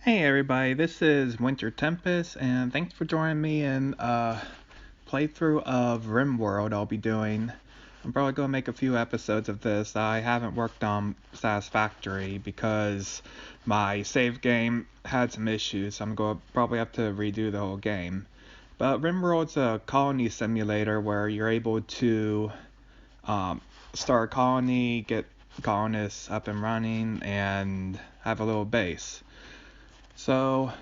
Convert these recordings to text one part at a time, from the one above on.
Hey everybody, this is Winter Tempest, and thanks for joining me in a playthrough of Rimworld I'll be doing. I'm probably going to make a few episodes of this. I haven't worked on Satisfactory because my save game had some issues, so I'm going to probably have to redo the whole game. But Rimworld's a colony simulator where you're able to um, start a colony, get colonists up and running, and have a little base. So,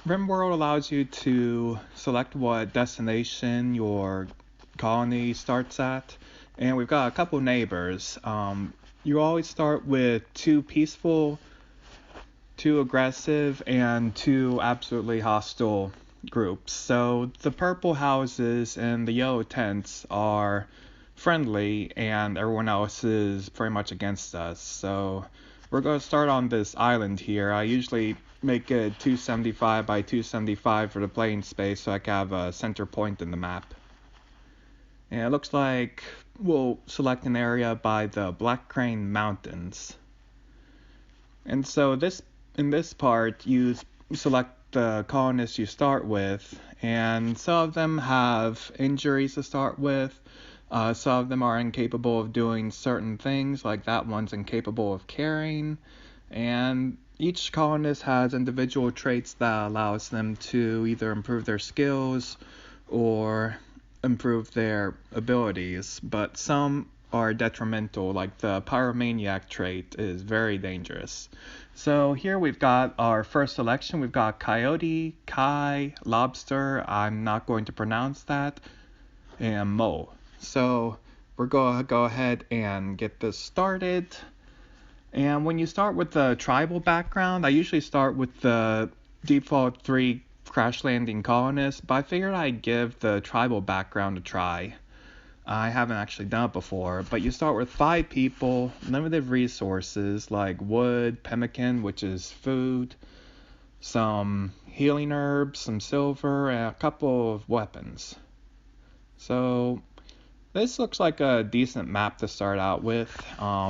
Rimworld allows you to select what destination your colony starts at, and we've got a couple neighbors. You always start with two peaceful, two aggressive, and two absolutely hostile groups. So the purple houses and the yellow tents are friendly, and everyone else is very much against us. So we're going to start on this island here. I usually make it 275 by 275 for the playing space so I can have a center point in the map. And it looks like we'll select an area by the Black Crane Mountains. And so in this part, you select the colonists you start with, and some of them have injuries to start with. Some of them are incapable of doing certain things, like that one's incapable of carrying. And each colonist has individual traits that allows them to either improve their skills or improve their abilities, but some are detrimental, like the pyromaniac trait is very dangerous. So here we've got our first selection. We've got coyote, kai, lobster, I'm not going to pronounce that, and mole. So we're going to go ahead and get this started. And when you start with the tribal background, I usually start with the default 3 crash landing colonists, but I figured I'd give the tribal background a try. I haven't actually done it before, but you start with 5 people, limited resources like wood, pemmican, which is food, some healing herbs, some silver, and a couple of weapons. So this looks like a decent map to start out with.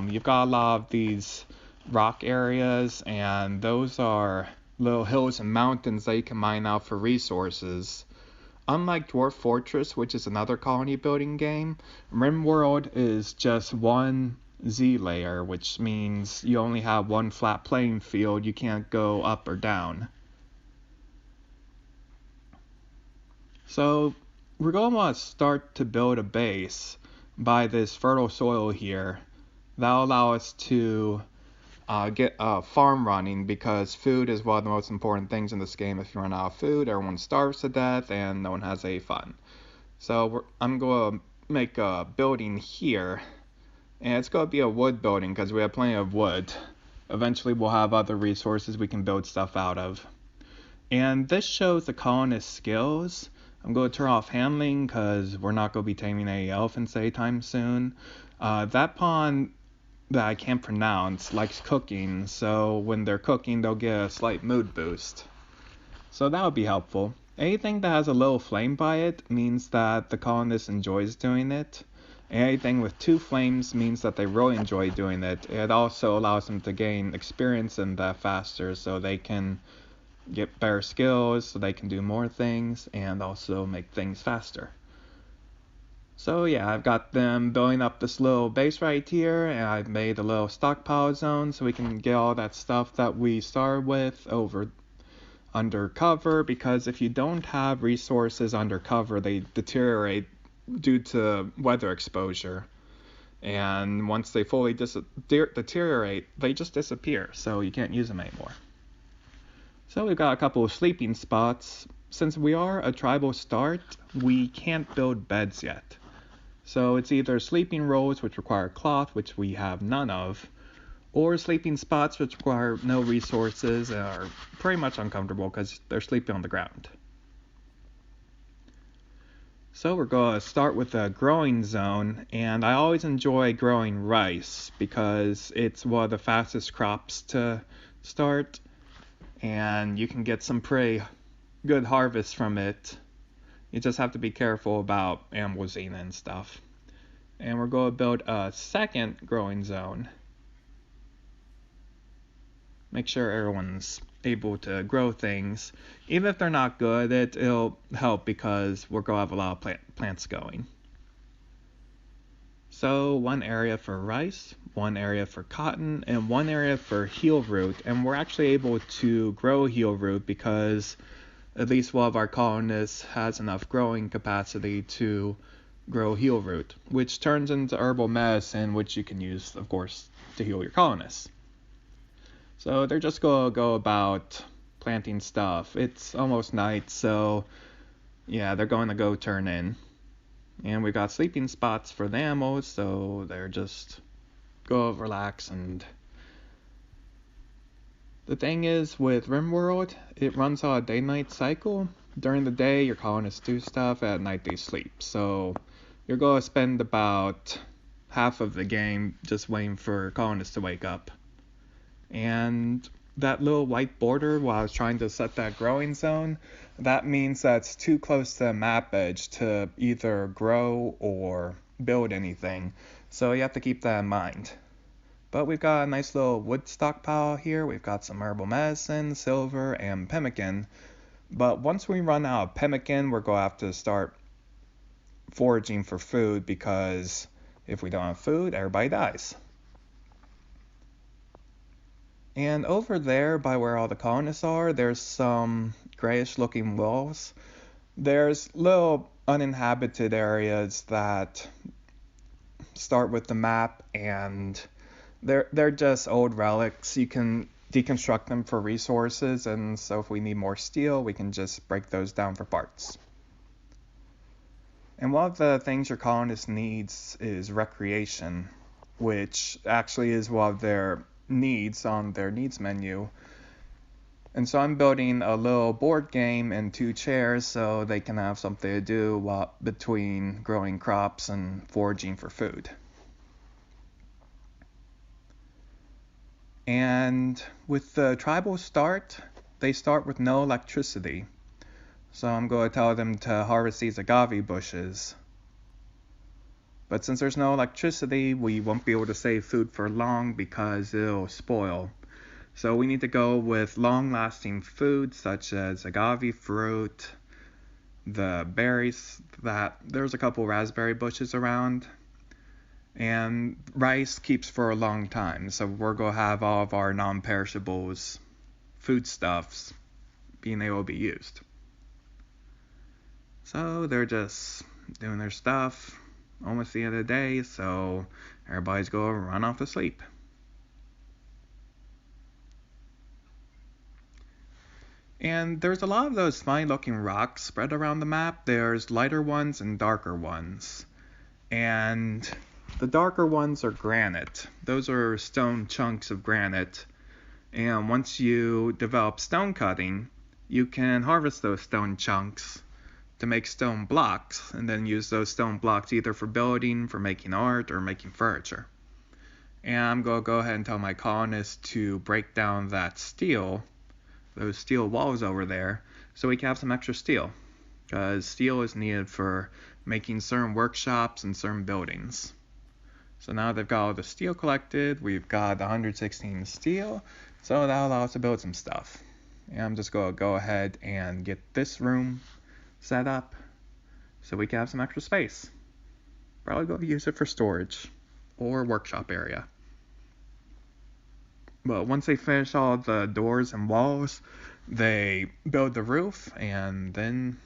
You've got a lot of these rock areas, and those are little hills and mountains that you can mine out for resources. Unlike Dwarf Fortress, which is another colony building game, Rimworld is just one Z layer, which means you only have one flat playing field. You can't go up or down. So we're going to want to start to build a base by this fertile soil here. That'll allow us to get a farm running, because food is one of the most important things in this game. If you run out of food, everyone starves to death and no one has any fun. So I'm going to make a building here, and it's going to be a wood building because we have plenty of wood. Eventually we'll have other resources we can build stuff out of. And this shows the colonist skills. I'm going to turn off handling because we're not going to be taming any elephants anytime soon. That pawn that I can't pronounce likes cooking, so when they're cooking they'll get a slight mood boost. So that would be helpful. Anything that has a little flame by it means that the colonist enjoys doing it. Anything with 2 flames means that they really enjoy doing it. It also allows them to gain experience in that faster, so they can get better skills, so they can do more things, and also make things faster. So yeah, I've got them building up this little base right here, and I've made a little stockpile zone so we can get all that stuff that we started with over under cover, because if you don't have resources under cover, they deteriorate due to weather exposure. And once they fully deteriorate, they just disappear, so you can't use them anymore. So we've got a couple of sleeping spots. Since we are a tribal start, we can't build beds yet. So it's either sleeping rolls, which require cloth, which we have none of, or sleeping spots, which require no resources and are pretty much uncomfortable because they're sleeping on the ground. So we're going to start with a growing zone, and I always enjoy growing rice because it's one of the fastest crops to start, and you can get some pretty good harvest from it. You just have to be careful about ambusing and stuff. And we're going to build a second growing zone. make sure everyone's able to grow things. Even if they're not good, it'll help because we're going to have a lot of plants going. So one area for rice, one area for cotton, and one area for heel root. And we're actually able to grow heel root because at least one of our colonists has enough growing capacity to grow heel root, which turns into herbal medicine, which you can use, of course, to heal your colonists. So they're just going to go about planting stuff. It's almost night, so yeah, they're going to go turn in. And we got sleeping spots for the animals, so they're just go relax. And the thing is, with Rimworld, it runs on a day-night cycle. During the day, your colonists do stuff, at night they sleep. So you're going to spend about half of the game just waiting for colonists to wake up. And that little white border while I was trying to set that growing zone, that means that's too close to the map edge to either grow or build anything. So you have to keep that in mind. But we've got a nice little wood stockpile here. We've got some herbal medicine, silver, and pemmican. But once we run out of pemmican, we're going to have to start foraging for food, because if we don't have food, everybody dies. And over there, by where all the colonists are, there's some grayish looking walls. There's little uninhabited areas that start with the map, and they're just old relics. You can deconstruct them for resources, and so if we need more steel, we can just break those down for parts. And one of the things your colonist needs is recreation, which actually is one of their needs on their needs menu. And so I'm building a little board game and 2 chairs so they can have something to do between growing crops and foraging for food. And with the tribal start, they start with no electricity. So I'm going to tell them to harvest these agave bushes. But since there's no electricity, we won't be able to save food for long because it'll spoil. So we need to go with long-lasting food such as agave fruit, the berries, there's a couple raspberry bushes around, and rice keeps for a long time. So we're going to have all of our non-perishables, foodstuffs, being able to be used. So they're just doing their stuff. Almost the end of the day, so everybody's going to run off to sleep. And there's a lot of those funny looking rocks spread around the map. There's lighter ones and darker ones. And the darker ones are granite. Those are stone chunks of granite. And once you develop stone cutting, you can harvest those stone chunks to make stone blocks, and then use those stone blocks either for building, for making art, or making furniture. And I'm going to go ahead and tell my colonists to break down that steel, those steel walls over there, so we can have some extra steel, because steel is needed for making certain workshops and certain buildings. So now they've got all the steel collected, we've got 116 steel, so that'll allow us to build some stuff. And I'm just going to go ahead and get this room set up so we can have some extra space. Probably going to use it for storage or workshop area. But once they finish all the doors and walls, they build the roof, and then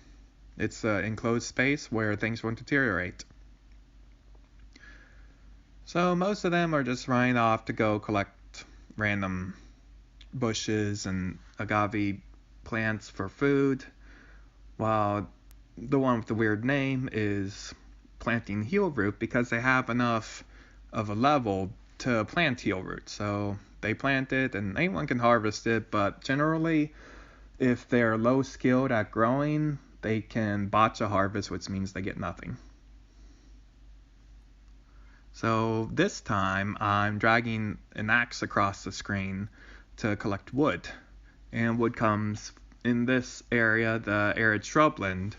it's an enclosed space where things won't deteriorate. So most of them are just running off to go collect random bushes and agave plants for food, while the one with the weird name is planting heel root because they have enough of a level to plant heel root. So they plant it and anyone can harvest it, but generally if they're low skilled at growing, they can botch a harvest, which means they get nothing. So this time I'm dragging an axe across the screen to collect wood. And wood comes in this area, the arid shrubland,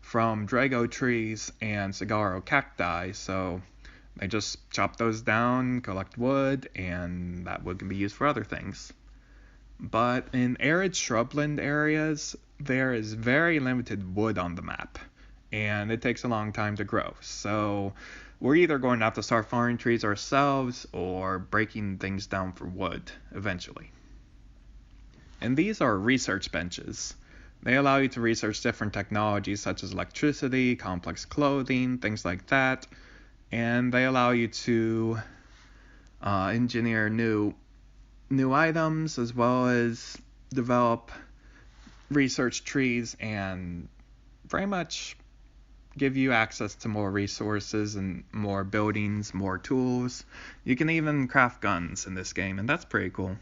from Drago trees and saguaro cacti. So they just chop those down, collect wood, and that wood can be used for other things. But in arid shrubland areas, there is very limited wood on the map, and it takes a long time to grow. So we're either going to have to start farming trees ourselves or breaking things down for wood eventually. And these are research benches. They allow you to research different technologies such as electricity, complex clothing, things like that. And they allow you to engineer new items as well as develop research trees and very much give you access to more resources and more buildings, more tools. You can even craft guns in this game, and that's pretty cool.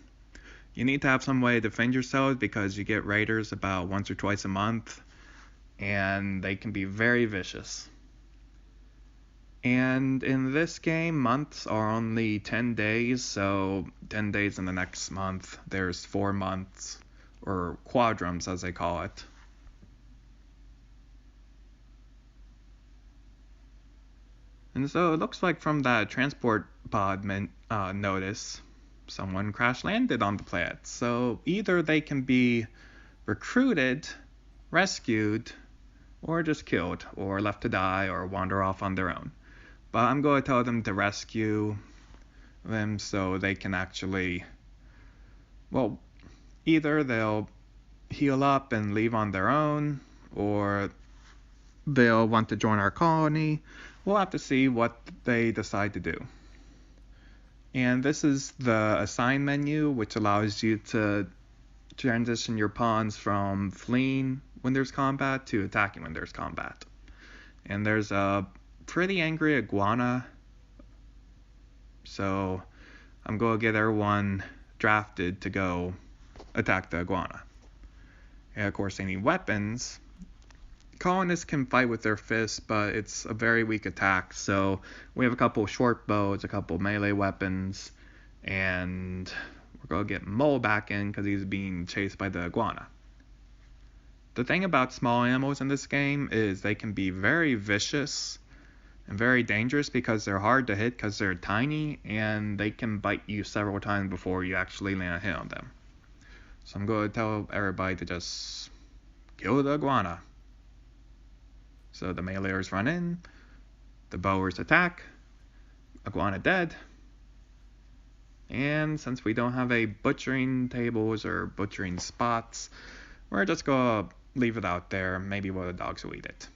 You need to have some way to defend yourselves because you get raiders about once or twice a month, and they can be very vicious. And in this game, months are only 10 days, so 10 days in the next month, there's 4 months, or quadrums as they call it. And so it looks like from that transport pod notice, someone crash landed on the planet. So either they can be recruited, rescued, or just killed, or left to die, or wander off on their own. But I'm going to tell them to rescue them so they can actually, well, either they'll heal up and leave on their own, or they'll want to join our colony. We'll have to see what they decide to do. And this is the assign menu, which allows you to transition your pawns from fleeing when there's combat to attacking when there's combat. And there's a pretty angry iguana, so I'm going to get everyone drafted to go attack the iguana. And of course, they need weapons. Colonists can fight with their fists, but it's a very weak attack, so we have a couple short bows, a couple melee weapons, and we're going to get Mole back in because he's being chased by the iguana. The thing about small animals in this game is they can be very vicious and very dangerous because they're hard to hit because they're tiny, and they can bite you several times before you actually land a hit on them. So I'm going to tell everybody to just kill the iguana. So the meleeers run in, the bowers attack, iguana dead, and since we don't have a butchering tables or butchering spots, we're just going to leave it out there. Maybe one of the dogs will eat it.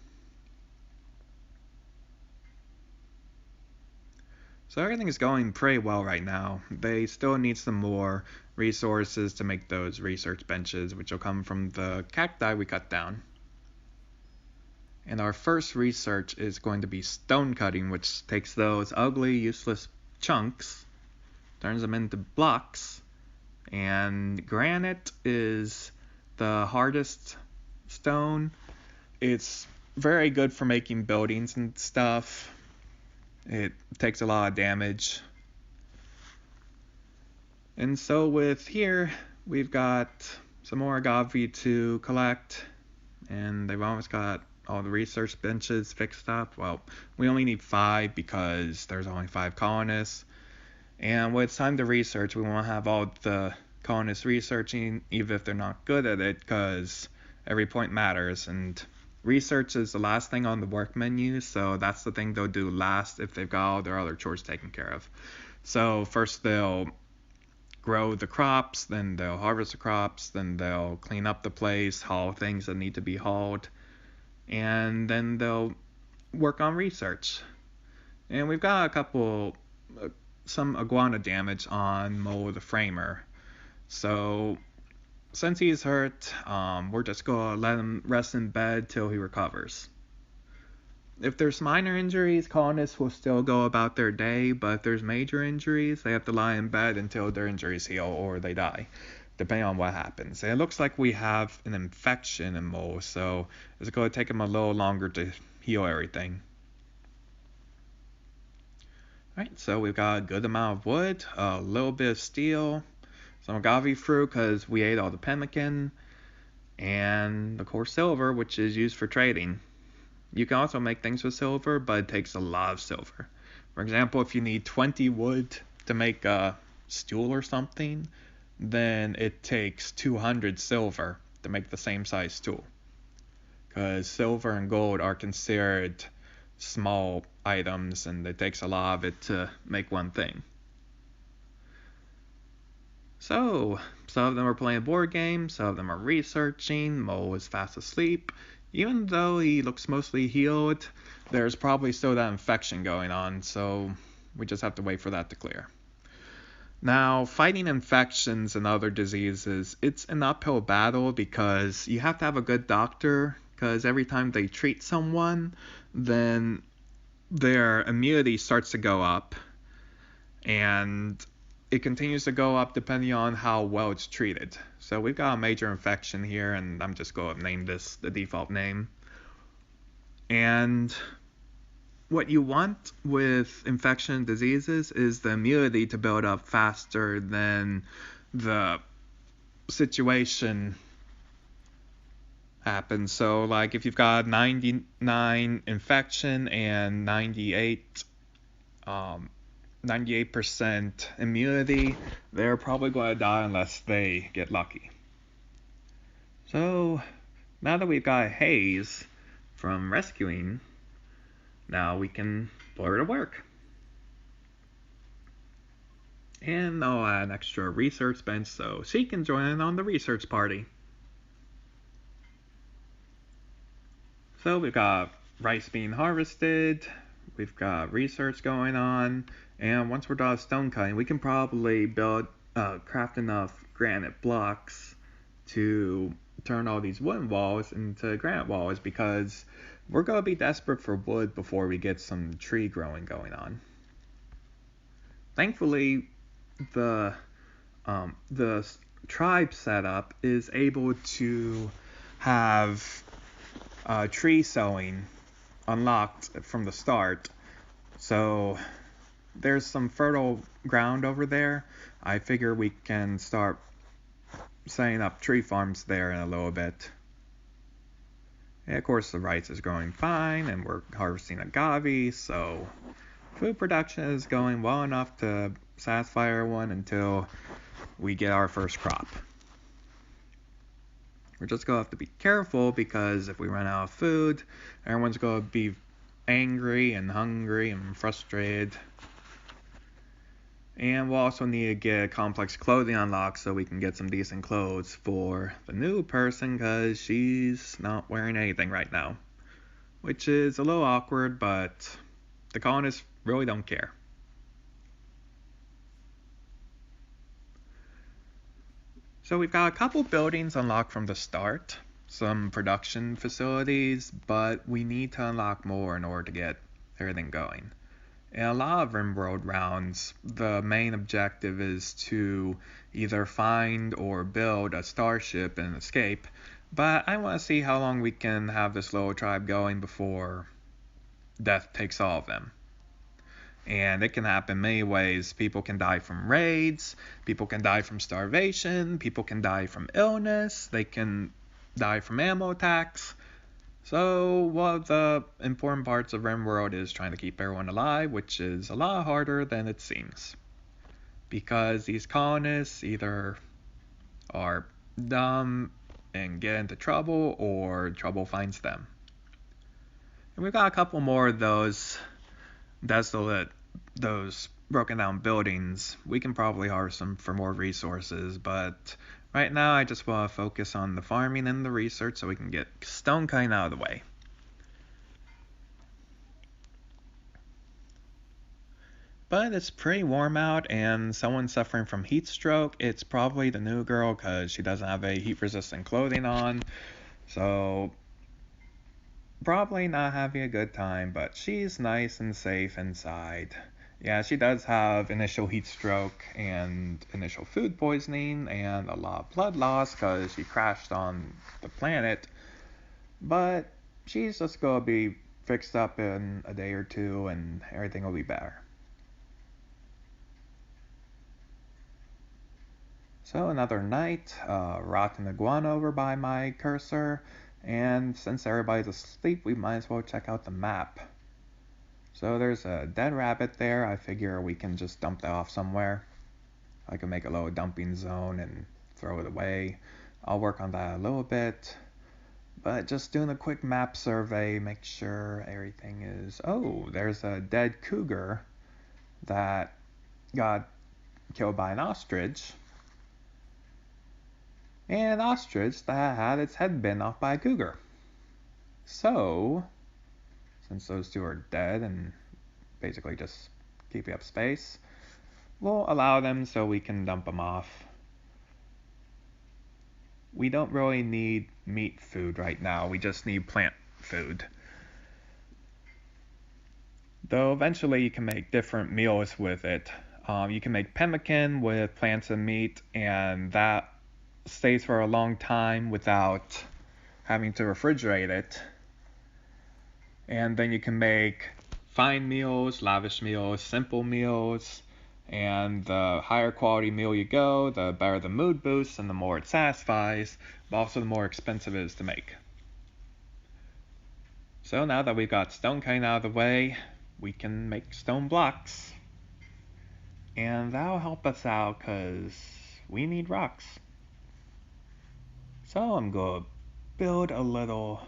So everything is going pretty well right now. They still need some more resources to make those research benches, which will come from the cacti we cut down. And our first research is going to be stone cutting, which takes those ugly, useless chunks, turns them into blocks, and granite is the hardest stone. It's very good for making buildings and stuff. It takes a lot of damage. And so with here, we've got some more agave to collect, and they've almost got all the research benches fixed up. Well, we only need 5 because there's only 5 colonists. And when it's time to research, we want to have all the colonists researching, even if they're not good at it, because every point matters. And research is the last thing on the work menu, so that's the thing they'll do last if they've got all their other chores taken care of. So first they'll grow the crops, then they'll harvest the crops, then they'll clean up the place, haul things that need to be hauled, and then they'll work on research. And we've got a couple, some iguana damage on Mo the Framer. So since he's hurt, we're just going to let him rest in bed till he recovers. If there's minor injuries, colonists will still go about their day, but if there's major injuries, they have to lie in bed until their injuries heal or they die, depending on what happens. And it looks like we have an infection in Mo, so it's going to take him a little longer to heal everything. Alright, so we've got a good amount of wood, a little bit of steel, some agave fruit because we ate all the pemmican, and of course silver, which is used for trading. You can also make things with silver, but it takes a lot of silver. For example, if you need 20 wood to make a stool or something, then it takes 200 silver to make the same size tool. Because silver and gold are considered small items, and it takes a lot of it to make one thing. So, some of them are playing board games, some of them are researching. Mo is fast asleep. Even though he looks mostly healed, there's probably still that infection going on, so we just have to wait for that to clear. Now, fighting infections and other diseases, it's an uphill battle because you have to have a good doctor, because every time they treat someone, then their immunity starts to go up, and it continues to go up depending on how well it's treated. So we've got a major infection here, and I'm just going to name this the default name. And what you want with infection diseases is the immunity to build up faster than the situation happens. So like if you've got 99 infection and 98% immunity, they're probably going to die unless they get lucky. So now that we've got Haze from rescuing, now we can put her to work. And I'll add an extra research bench so she can join in on the research party. So we've got rice being harvested, we've got research going on, and once we're done stone cutting, we can probably craft enough granite blocks to turn all these wooden walls into granite walls, because we're going to be desperate for wood before we get some tree growing going on. Thankfully, the tribe setup is able to have tree sowing unlocked from the start, so there's some fertile ground over there. I figure we can start setting up tree farms there in a little bit. And of course the rice is growing fine, and we're harvesting agave, so food production is going well enough to satisfy everyone until we get our first crop. We're just going to have to be careful, because if we run out of food, everyone's going to be angry and hungry and frustrated. And we'll also need to get complex clothing unlocked so we can get some decent clothes for the new person, because she's not wearing anything right now. Which is a little awkward, but the colonists really don't care. So we've got a couple buildings unlocked from the start, some production facilities, but we need to unlock more in order to get everything going. In a lot of Rimworld rounds, the main objective is to either find or build a starship and escape, but I want to see how long we can have this little tribe going before death takes all of them. And it can happen many ways. People can die from raids, people can die from starvation, people can die from illness, they can die from ammo attacks. So one of the important parts of Rimworld is trying to keep everyone alive, which is a lot harder than it seems. Because these colonists either are dumb and get into trouble, or trouble finds them. And we've got a couple more of those desolate, those broken down buildings. We can probably harvest them for more resources, but right now I just want to focus on the farming and the research so we can get stone cutting out of the way. But it's pretty warm out, and someone's suffering from heat stroke. It's probably the new girl, because she doesn't have any heat resistant clothing on, so probably not having a good time, but she's nice and safe inside. Yeah, she does have initial heat stroke and initial food poisoning and a lot of blood loss because she crashed on the planet, but she's just gonna be fixed up in a day or two and everything will be better. So another night, rotten iguana over by my cursor, and since everybody's asleep, we might as well check out the map. So there's a dead rabbit there. I figure we can just dump that off somewhere. I can make a little dumping zone and throw it away. I'll work on that a little bit. But just doing a quick map survey, make sure everything is... Oh, there's a dead cougar that got killed by an ostrich. And an ostrich that had its head bitten off by a cougar. So, since those two are dead and basically just keeping up space, we'll allow them so we can dump them off. We don't really need meat food right now, we just need plant food. Though eventually you can make different meals with it. You can make pemmican with plants and meat, and that stays for a long time without having to refrigerate it. And then you can make fine meals, lavish meals, simple meals, and the higher quality meal you go, the better the mood boosts and the more it satisfies, but also the more expensive it is to make. So now that we've got stone cutting out of the way, we can make stone blocks. And that'll help us out because we need rocks. So I'm going to build a little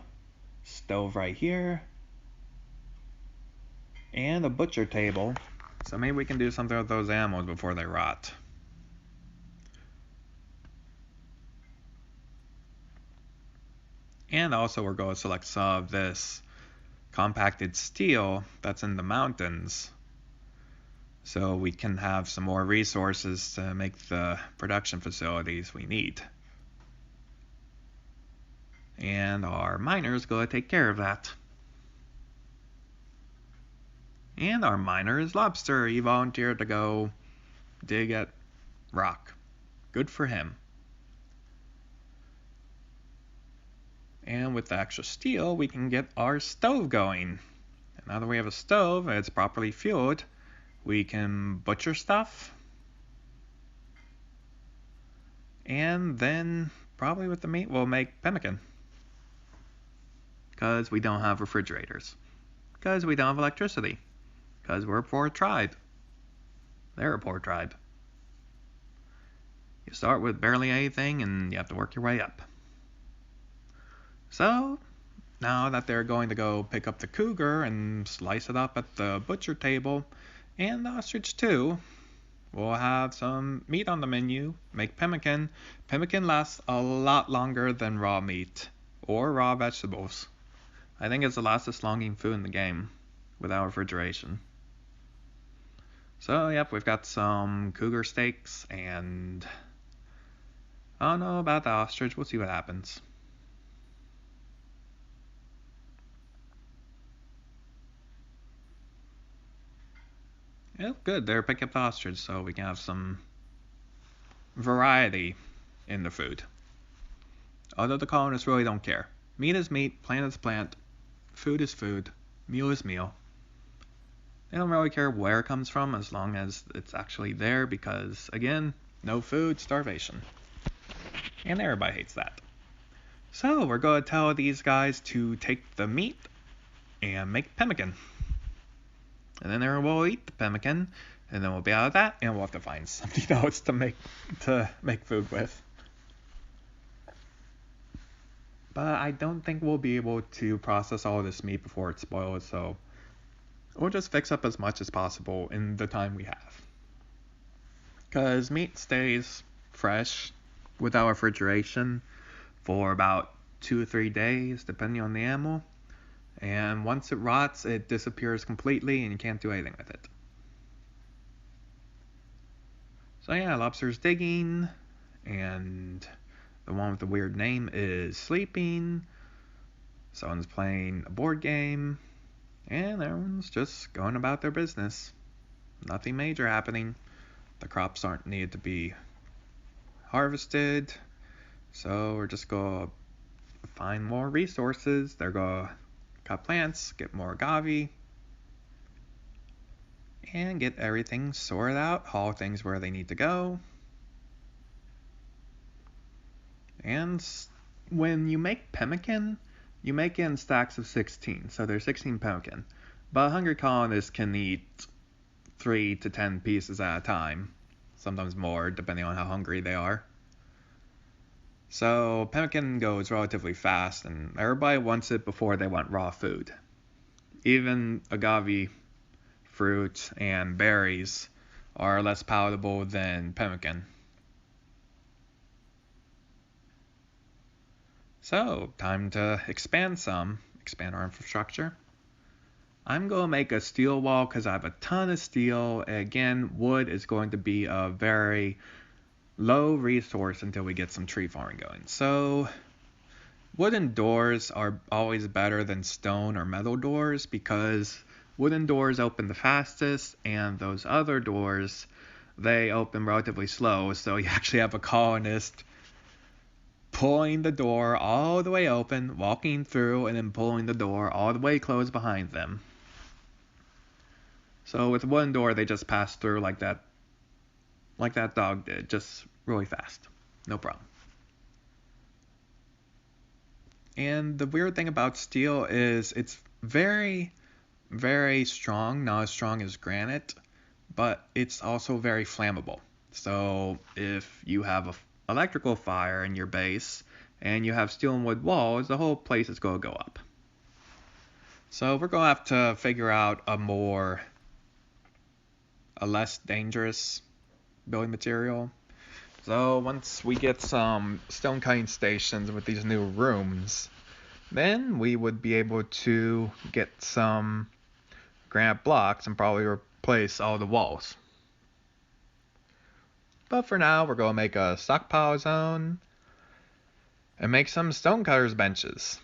stove right here. And a butcher table. So maybe we can do something with those animals before they rot. And also we're going to select some of this compacted steel that's in the mountains, so we can have some more resources to make the production facilities we need. And our miner is going to take care of that. And our miner is Lobster. He volunteered to go dig at rock. Good for him. And with the extra steel, we can get our stove going. And now that we have a stove and it's properly fueled, we can butcher stuff. And then, probably with the meat, we'll make pemmican. Because we don't have refrigerators. Because we don't have electricity. Because we're a poor tribe. They're a poor tribe. You start with barely anything and you have to work your way up. So, now that they're going to go pick up the cougar and slice it up at the butcher table, and the ostrich too, we'll have some meat on the menu, make pemmican. Pemmican lasts a lot longer than raw meat, or raw vegetables. I think it's the longest longing food in the game, without refrigeration. So, yep, we've got some cougar steaks, and I don't know about the ostrich, we'll see what happens. Yeah, good. They're picking up the ostrich, so we can have some variety in the food. Although the colonists really don't care. Meat is meat, plant is plant, food is food, meal is meal. They don't really care where it comes from as long as it's actually there because, again, no food, starvation. And everybody hates that. So we're going to tell these guys to take the meat and make pemmican. And then we'll eat the pemmican, and then we'll be out of that, and we'll have to find something else to make food with. But I don't think we'll be able to process all of this meat before it spoils, so we'll just fix up as much as possible in the time we have. Because meat stays fresh without refrigeration for about 2 or 3 days, depending on the animal. And once it rots, it disappears completely and you can't do anything with it. So yeah, Lobster's digging, and the one with the weird name is sleeping. Someone's playing a board game, and everyone's just going about their business. Nothing major happening. The crops aren't needed to be harvested, so we're just going to find more resources. They're going to cut plants, get more agave, and get everything sorted out, haul things where they need to go. And when you make pemmican, you make it in stacks of 16, so there's 16 pemmican. But hungry colonists can eat 3 to 10 pieces at a time, sometimes more, depending on how hungry they are. So pemmican goes relatively fast, and everybody wants it before they want raw food. Even agave fruit and berries are less palatable than pemmican. So, time to expand our infrastructure. I'm going to make a steel wall because I have a ton of steel. Again, wood is going to be a very low resource until we get some tree farming going. So, wooden doors are always better than stone or metal doors because wooden doors open the fastest, and those other doors, they open relatively slow. So, you actually have a colonist pulling the door all the way open, walking through, and then pulling the door all the way closed behind them. So with one door, they just pass through like that dog did, just really fast. No problem. And the weird thing about steel is it's very, very strong, not as strong as granite, but it's also very flammable. So if you have a electrical fire in your base and you have steel and wood walls, the whole place is going to go up. So we're going to have to figure out a less dangerous building material. So once we get some stone cutting stations with these new rooms, then we would be able to get some granite blocks and probably replace all the walls. But for now, we're going to make a stockpile zone and make some stonecutters benches.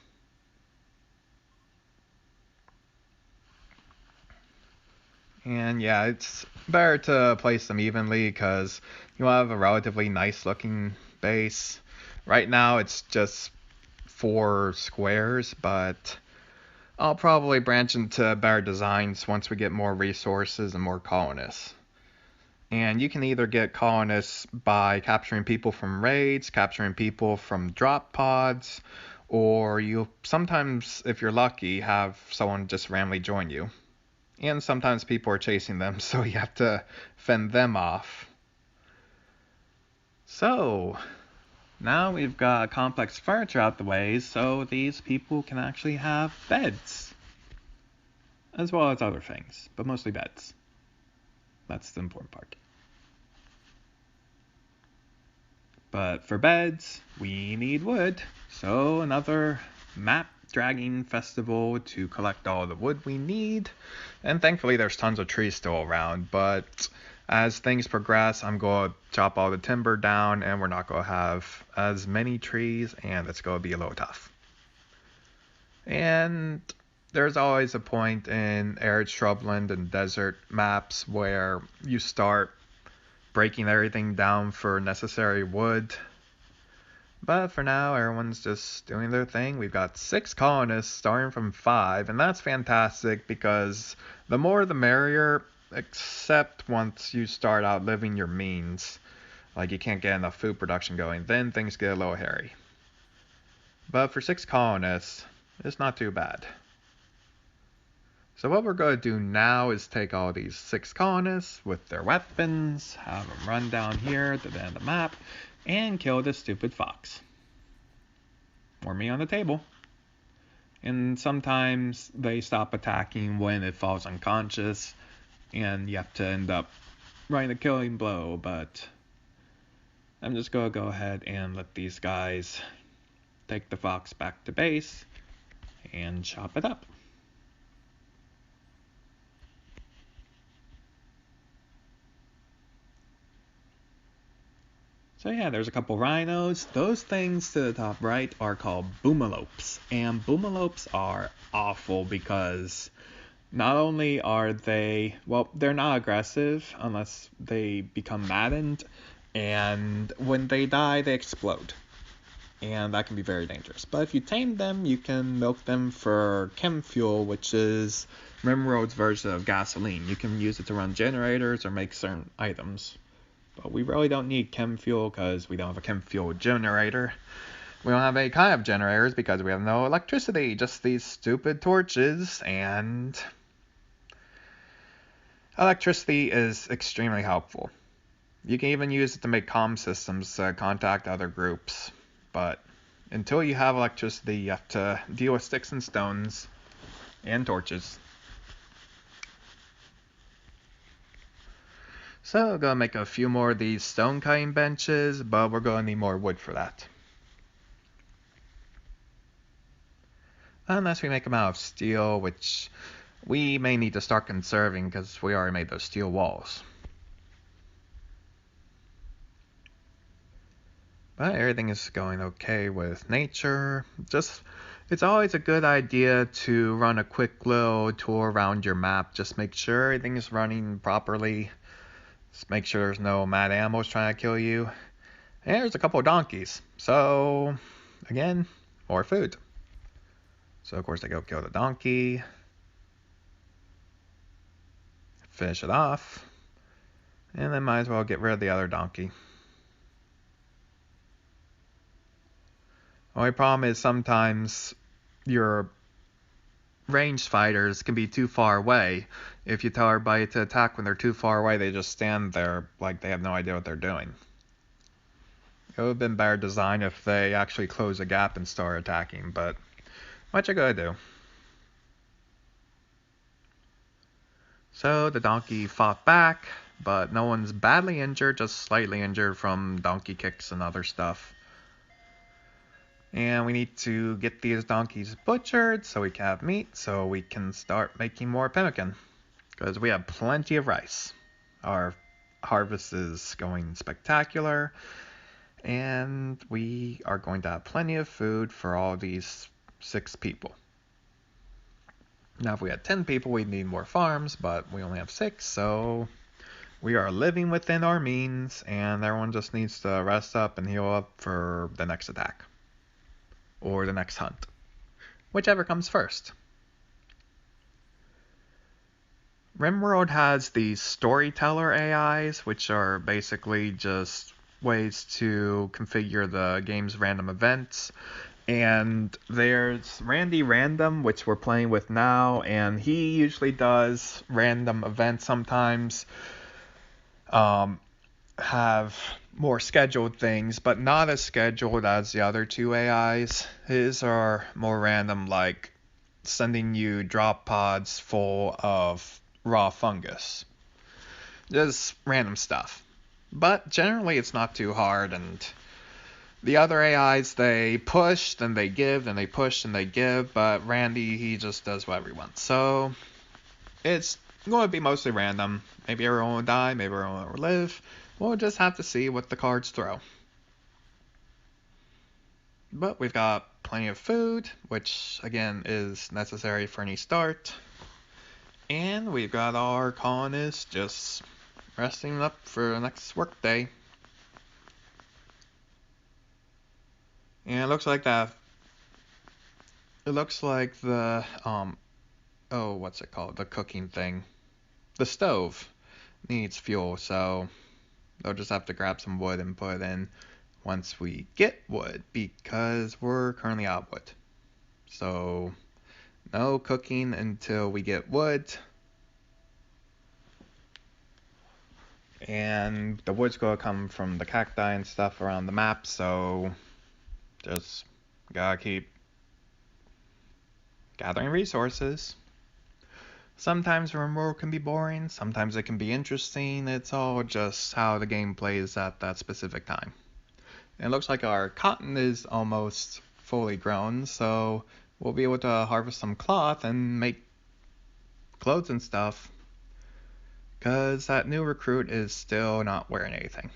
And yeah, it's better to place them evenly because you'll have a relatively nice looking base. Right now, it's just 4 squares, but I'll probably branch into better designs once we get more resources and more colonists. And you can either get colonists by capturing people from raids, capturing people from drop pods, or you sometimes, if you're lucky, have someone just randomly join you. And sometimes people are chasing them, so you have to fend them off. So, now we've got complex furniture out the way, so these people can actually have beds. As well as other things, but mostly beds. That's the important part. But for beds, we need wood. So another map dragging festival to collect all the wood we need. And thankfully there's tons of trees still around, but as things progress, I'm going to chop all the timber down and we're not going to have as many trees and it's going to be a little tough. And there's always a point in arid shrubland and desert maps where you start breaking everything down for necessary wood. But for now, everyone's just doing their thing. We've got 6 colonists starting from 5, and that's fantastic because the more the merrier, except once you start outliving your means. Like you can't get enough food production going, then things get a little hairy. But for 6 colonists, it's not too bad. So what we're going to do now is take all these 6 colonists with their weapons, have them run down here to the end of the map, and kill this stupid fox. Or me on the table. And sometimes they stop attacking when it falls unconscious, and you have to end up writing a killing blow, but I'm just going to go ahead and let these guys take the fox back to base and chop it up. So yeah, there's a couple rhinos. Those things to the top right are called boomalopes. And boomalopes are awful because not only are they, well, they're not aggressive unless they become maddened. And when they die, they explode. And that can be very dangerous. But if you tame them, you can milk them for chem fuel, which is Rimworld's version of gasoline. You can use it to run generators or make certain items. But we really don't need chem fuel because we don't have a chem fuel generator. We don't have any kind of generators because we have no electricity, just these stupid torches, and electricity is extremely helpful. You can even use it to make comm systems to contact other groups. But until you have electricity, you have to deal with sticks and stones and torches. So I'm gonna make a few more of these stone cutting benches, but we're gonna need more wood for that. Unless we make them out of steel, which we may need to start conserving because we already made those steel walls. But everything is going okay with nature. It's always a good idea to run a quick little tour around your map. Just make sure everything is running properly. Just make sure there's no mad animals trying to kill you. And there's a couple of donkeys. So, again, more food. So, of course, I go kill the donkey. Finish it off. And then might as well get rid of the other donkey. Only problem is sometimes your ranged fighters can be too far away. If you tell everybody to attack when they're too far away, they just stand there like they have no idea what they're doing. It would have been better design if they actually close a gap and start attacking, but what you gotta do? So the donkey fought back, but no one's badly injured, just slightly injured from donkey kicks and other stuff. And we need to get these donkeys butchered so we can have meat, so we can start making more pemmican. Because we have plenty of rice. Our harvest is going spectacular. And we are going to have plenty of food for all these 6 people. Now if we had 10 people, we'd need more farms, but we only have 6, so we are living within our means, and everyone just needs to rest up and heal up for the next attack. Or the next hunt. Whichever comes first. Rimworld has these Storyteller AIs, which are basically just ways to configure the game's random events. And there's Randy Random, which we're playing with now, and he usually does random events sometimes. Have more scheduled things, but not as scheduled as the other 2 AIs. His are more random, like sending you drop pods full of raw fungus. Just random stuff. But generally it's not too hard, and the other AIs, they push, then they give, then they push, and they give, but Randy, he just does whatever he wants. So it's going to be mostly random. Maybe everyone will die, maybe everyone will live. We'll just have to see what the cards throw. But we've got plenty of food, which again is necessary for any start. And we've got our colonists just resting up for the next work day. And it looks like that. It looks like the what's it called? The cooking thing. The stove needs fuel, so they'll just have to grab some wood and put it in once we get wood, because we're currently out of wood. So no cooking until we get wood. And the wood's gonna come from the cacti and stuff around the map, so just gotta keep gathering resources. Sometimes Rimworld can be boring, sometimes it can be interesting. It's all just how the game plays at that specific time. And it looks like our cotton is almost fully grown, so we'll be able to harvest some cloth and make clothes and stuff. Because that new recruit is still not wearing anything.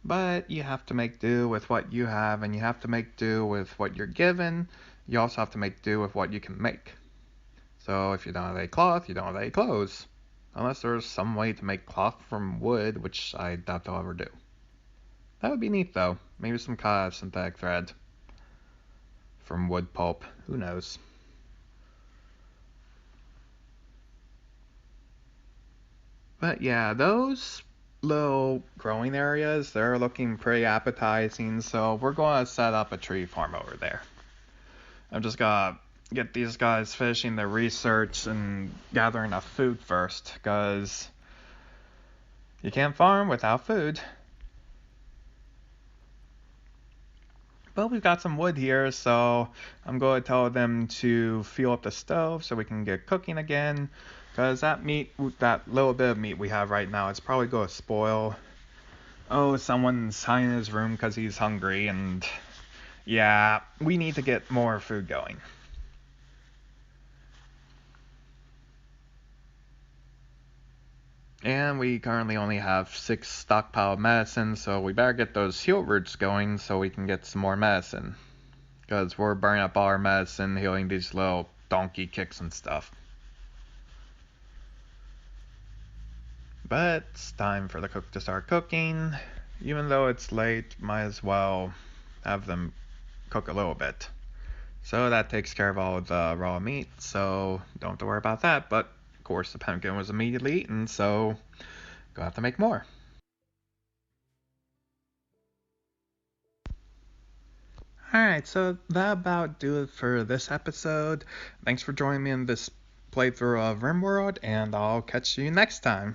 But you have to make do with what you have, and you have to make do with what you're given. You also have to make do with what you can make. So if you don't have any cloth, you don't have any clothes. Unless there's some way to make cloth from wood, which I doubt they'll ever do. That would be neat though. Maybe some kind of synthetic thread from wood pulp. Who knows? But yeah, those little growing areas, they're looking pretty appetizing, so we're going to set up a tree farm over there. I'm just gonna get these guys finishing their research and gathering enough food first, because You can't farm without food. But we've got some wood here, so I'm going to tell them to fuel up the stove so we can get cooking again. Because that meat, that little bit of meat we have right now, it's probably going to spoil. Oh, someone's hiding in his room because he's hungry, and yeah, we need to get more food going. And we currently only have 6 stockpile medicine, so we better get those heal roots going so we can get some more medicine. Because we're burning up all our medicine healing these little donkey kicks and stuff. But it's time for the cook to start cooking. Even though it's late, might as well have them cook a little bit. So that takes care of all the raw meat, so don't have to worry about that. But of course the pumpkin was immediately eaten, so go have to make more. Alright, so that about do it for this episode. Thanks for joining me in this playthrough of Rimworld, and I'll catch you next time.